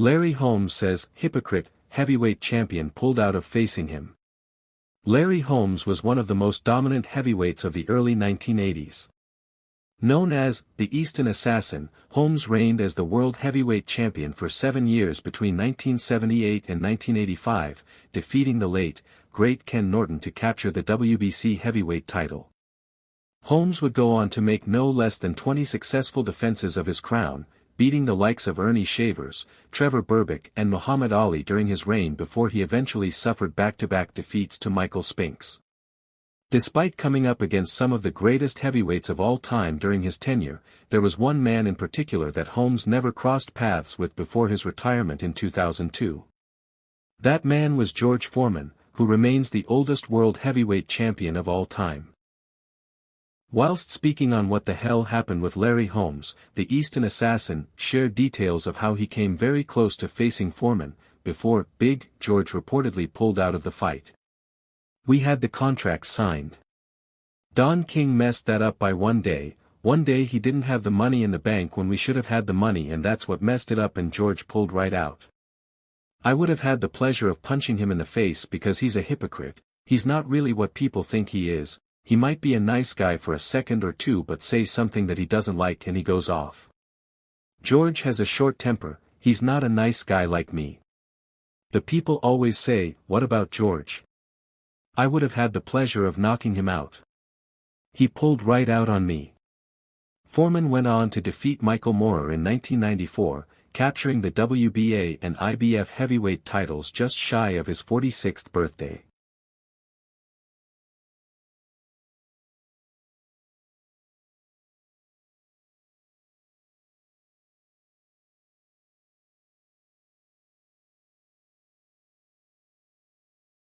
Larry Holmes says, Hypocrite, heavyweight champion pulled out of facing him. Larry Holmes was one of the most dominant heavyweights of the early 1980s. Known as the Eastern Assassin, Holmes reigned as the world heavyweight champion for 7 years between 1978 and 1985, defeating the late, great Ken Norton to capture the WBC heavyweight title. Holmes would go on to make no less than 20 successful defenses of his crown, beating the likes of Ernie Shavers, Trevor Berbick and Muhammad Ali during his reign before he eventually suffered back-to-back defeats to Michael Spinks. Despite coming up against some of the greatest heavyweights of all time during his tenure, there was one man in particular that Holmes never crossed paths with before his retirement in 2002. That man was George Foreman, who remains the oldest world heavyweight champion of all time. Whilst speaking on what the hell happened with Larry Holmes, the Eastern Assassin shared details of how he came very close to facing Foreman, before Big George reportedly pulled out of the fight. We had the contract signed. Don King messed that up by one day he didn't have the money in the bank when we should have had the money, and that's what messed it up, and George pulled right out. I would have had the pleasure of punching him in the face because he's a hypocrite. He's not really what people think he is. He might be a nice guy for a second or two but say something that he doesn't like and he goes off. George has a short temper, he's not a nice guy like me. The people always say, what about George? I would have had the pleasure of knocking him out. He pulled right out on me. Foreman went on to defeat Michael Moorer in 1994, capturing the WBA and IBF heavyweight titles just shy of his 46th birthday.